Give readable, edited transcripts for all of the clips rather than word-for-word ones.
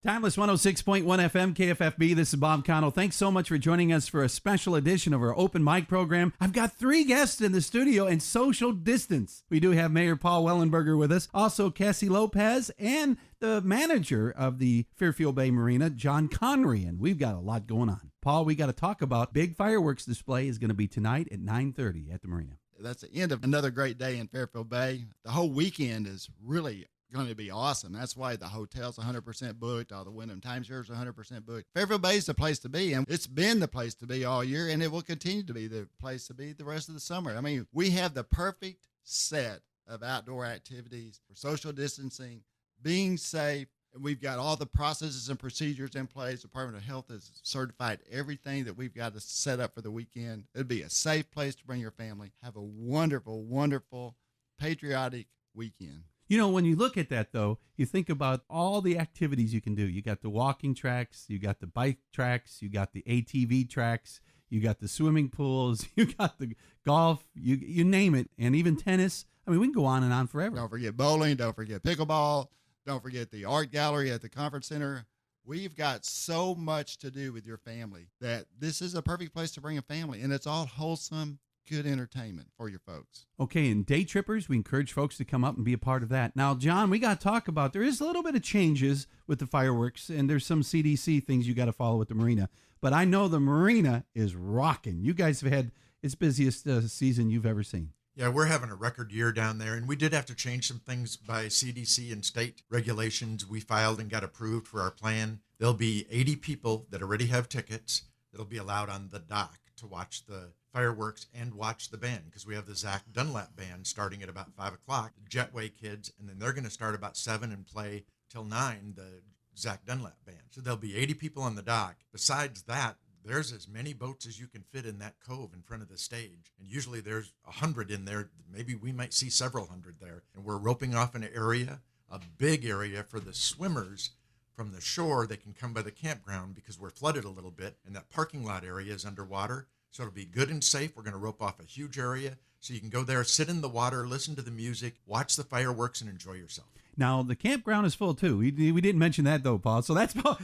Timeless 106.1 FM, KFFB. This is Bob Connell. Thanks so much for joining us for a special edition of our open mic program. I've got 3 guests in the studio and social distance. We do have Mayor Paul Wellenberger with us, also Cassie Lopez, and the manager of the Fairfield Bay Marina, John Conry. And we've got a lot going on. Paul, we got to talk about big fireworks display is going to be tonight at 9:30 at the Marina. That's the end of another great day in Fairfield Bay. The whole weekend is really going to be awesome. That's why the hotel's 100% booked. All the Wyndham timeshares are 100% booked. Fairfield Bay is the place to be, and it's been the place to be all year, and it will continue to be the place to be the rest of the summer. I mean, we have the perfect set of outdoor activities for social distancing, being safe, and we've got all the processes and procedures in place. Department of Health has certified everything that we've got to set up for the weekend. It'll be a safe place to bring your family. Have a wonderful, wonderful, patriotic weekend. You know, when you look at that, though, you think about all the activities you can do. You got the walking tracks, you got the bike tracks, you got the ATV tracks, you got the swimming pools, you got the golf, you name it, and even tennis. I mean, we can go on and on forever. Don't forget bowling. Don't forget pickleball. Don't forget the art gallery at the conference center. We've got so much to do with your family that this is a perfect place to bring a family, and it's all wholesome, good entertainment for your folks. Okay, and day trippers, we encourage folks to come up and be a part of that. Now, John, we got to talk about, there is a little bit of changes with the fireworks, and there's some CDC things you got to follow with the Marina. But I know the Marina is rocking. You guys have had its busiest season you've ever seen. Yeah, we're having a record year down there, and we did have to change some things by CDC and state regulations. We filed and got approved for our plan. There'll be 80 people that already have tickets that'll be allowed on the dock to watch the fireworks and watch the band, because we have the Zach Dunlap band starting at about 5 o'clock, the Jetway kids, and then they're going to start about 7 and play till 9, the Zach Dunlap band. So there'll be 80 people on the dock. Besides that, there's as many boats as you can fit in that cove in front of the stage. And usually there's 100 in there. Maybe we might see several hundred there. And we're roping off an area, a big area for the swimmers from the shore. They can come by the campground because we're flooded a little bit, and that parking lot area is underwater. So it'll be good and safe. We're going to rope off a huge area so you can go there, sit in the water, listen to the music, watch the fireworks, and enjoy yourself. Now, the campground is full, too. We didn't mention that, though, Paul. So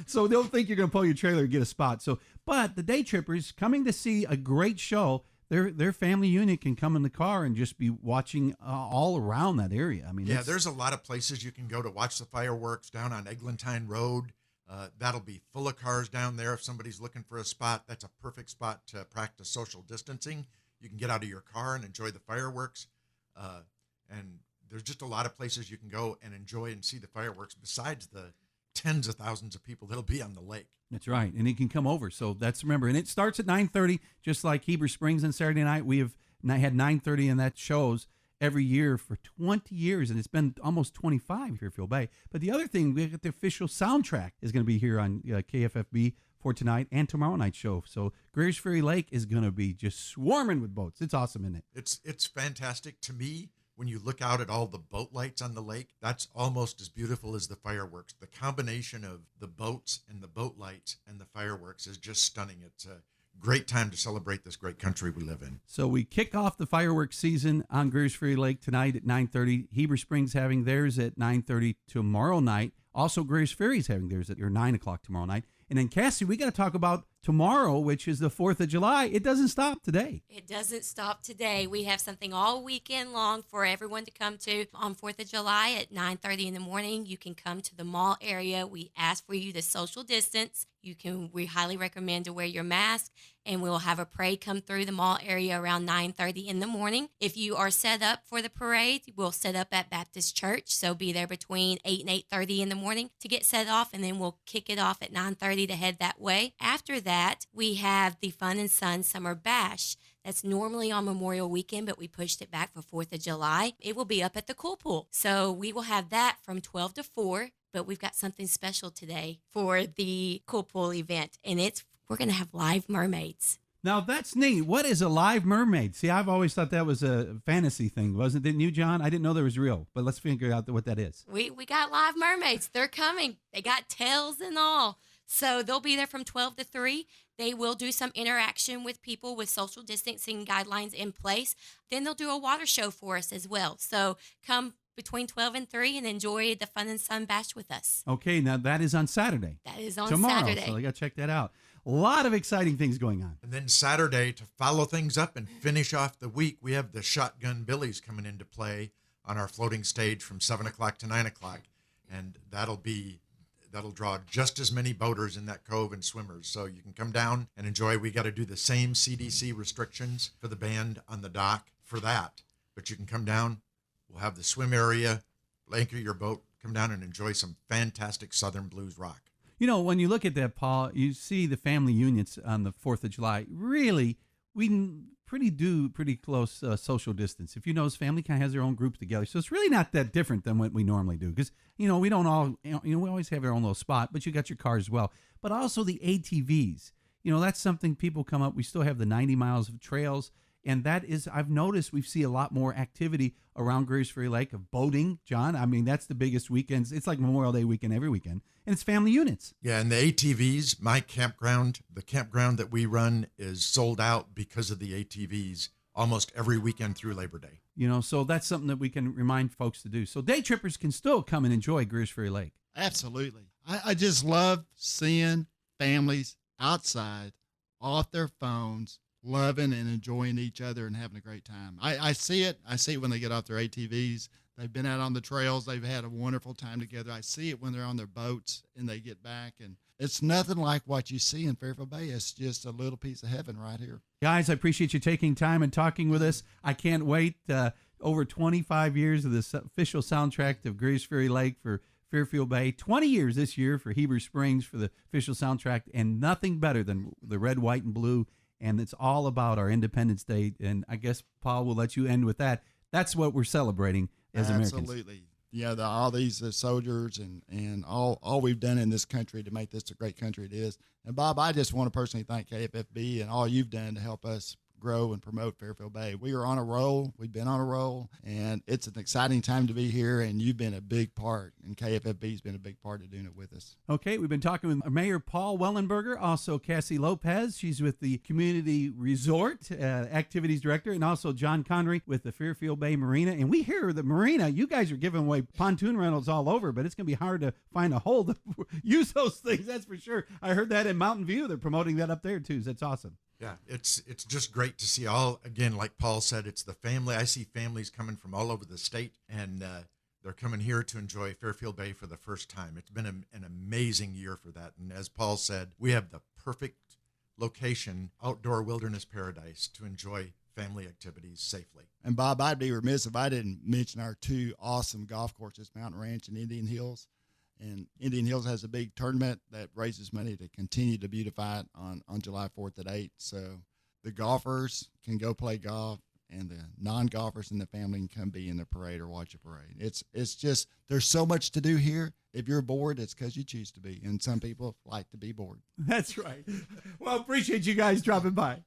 so don't think you're going to pull your trailer and get a spot. But the day trippers coming to see a great show, their family unit can come in the car and just be watching all around that area. I mean, yeah, there's a lot of places you can go to watch the fireworks down on Eglantine Road. That'll be full of cars down there. If somebody's looking for a spot, that's a perfect spot to practice social distancing. You can get out of your car and enjoy the fireworks. And there's just a lot of places you can go and enjoy and see the fireworks besides the tens of thousands of people that'll be on the lake. That's right. And it can come over. So remember, and it starts at 9:30, just like Heber Springs on Saturday night. We have had 9:30 and that shows every year for 20 years, and it's been almost 25 here at Fairfield Bay. But the other thing, we got the official soundtrack is going to be here on KFFB for tonight and tomorrow night's show. So Greers Ferry Lake is going to be just swarming with boats. It's awesome, isn't it? It's fantastic. To me, when you look out at all the boat lights on the lake, that's almost as beautiful as the fireworks. The combination of the boats and the boat lights and the fireworks is just stunning. It's a great time to celebrate this great country we live in. So we kick off the fireworks season on Greers Ferry Lake tonight at 9:30. Heber Springs having theirs at 9:30 tomorrow night. Also, Greers Ferry's having theirs at 9 o'clock tomorrow night. And then, Cassie, we got to talk about tomorrow, which is the 4th of July. It doesn't stop today. It doesn't stop today. We have something all weekend long for everyone to come to. On 4th of July at 9:30 in the morning, you can come to the mall area. We ask for you to social distance. We highly recommend to wear your mask, and we'll have a parade come through the mall area around 9:30 in the morning. If you are set up for the parade, we'll set up at Baptist Church, so be there between 8 and 8:30 in the morning to get set off, and then we'll kick it off at 9:30 to head that way. After that, we have the Fun and Sun Summer Bash. That's normally on Memorial Weekend, but we pushed it back for 4th of July. It will be up at the Cool Pool. So we will have that from 12 to 4, but we've got something special today for the Cool Pool event, and we're going to have live mermaids. Now, that's neat. What is a live mermaid? See, I've always thought that was a fantasy thing, wasn't it? Didn't you, John? I didn't know that was real, but let's figure out what that is. We got live mermaids. They're coming. They got tails and all. So they'll be there from 12 to 3. They will do some interaction with people with social distancing guidelines in place. Then they'll do a water show for us as well. So come between 12 and 3 and enjoy the Fun and Sun Bash with us. Okay, now that is on Saturday. That is on Tomorrow, Saturday. so I got to check that out. A lot of exciting things going on. And then Saturday, to follow things up and finish off the week, we have the Shotgun Billies coming into play on our floating stage from 7 o'clock to 9 o'clock. And that'll draw just as many boaters in that cove and swimmers. So you can come down and enjoy. We got to do the same CDC restrictions for the band on the dock for that. But you can come down. We'll have the swim area, anchor your boat, come down and enjoy some fantastic Southern blues rock. You know, when you look at that, Paul, you see the family unions on the 4th of July. Really, we pretty close social distance. If you notice, family kind of has their own group together. So it's really not that different than what we normally do. Because, we don't all, we always have our own little spot, but you got your cars as well. But also the ATVs. That's something people come up. We still have the 90 miles of trails. And that is, I've noticed we see a lot more activity around Greers Ferry Lake of boating, John. I mean, that's the biggest weekends. It's like Memorial Day weekend every weekend. And it's family units. Yeah, and the ATVs, my campground, the campground that we run is sold out because of the ATVs almost every weekend through Labor Day. So that's something that we can remind folks to do. So day trippers can still come and enjoy Greers Ferry Lake. Absolutely. I just love seeing families outside off their phones, loving and enjoying each other and having a great time. I see it. I see it when they get off their ATVs. They've been out on the trails. They've had a wonderful time together. I see it when they're on their boats and they get back. And it's nothing like what you see in Fairfield Bay. It's just a little piece of heaven right here. Guys, I appreciate you taking time and talking with us. I can't wait. Over 25 years of this official soundtrack of Greers Ferry Lake for Fairfield Bay. 20 years this year for Heber Springs for the official soundtrack. And nothing better than the red, white, and blue. And it's all about our Independence Day. And I guess, Paul, we'll let you end with that. That's what we're celebrating as Americans. Absolutely. Yeah, all these soldiers and all we've done in this country to make this the great country it is. And, Bob, I just want to personally thank KFFB and all you've done to help us grow and promote Fairfield Bay. We are on a roll. We've been on a roll, and it's an exciting time to be here, and you've been a big part, and KFFB's been a big part of doing it with us. Okay, we've been talking with Mayor Paul Wellenberger, also Cassie Lopez. She's with the Community Resort Activities Director, and also John Conry with the Fairfield Bay Marina. And we hear the Marina, you guys are giving away pontoon rentals all over, but it's going to be hard to find a hole to use those things, that's for sure. I heard that in Mountain View. They're promoting that up there, too. That's awesome. Yeah, it's just great to see again, like Paul said, it's the family. I see families coming from all over the state, and they're coming here to enjoy Fairfield Bay for the first time. It's been an amazing year for that. And as Paul said, we have the perfect location, outdoor wilderness paradise to enjoy family activities safely. And Bob, I'd be remiss if I didn't mention our two awesome golf courses, Mountain Ranch and Indian Hills. And Indian Hills has a big tournament that raises money to continue to beautify it on July 4th at 8. So the golfers can go play golf, and the non-golfers in the family can come be in the parade or watch a parade. It's just, there's so much to do here. If you're bored, it's because you choose to be. And some people like to be bored. That's right. Well, appreciate you guys dropping by.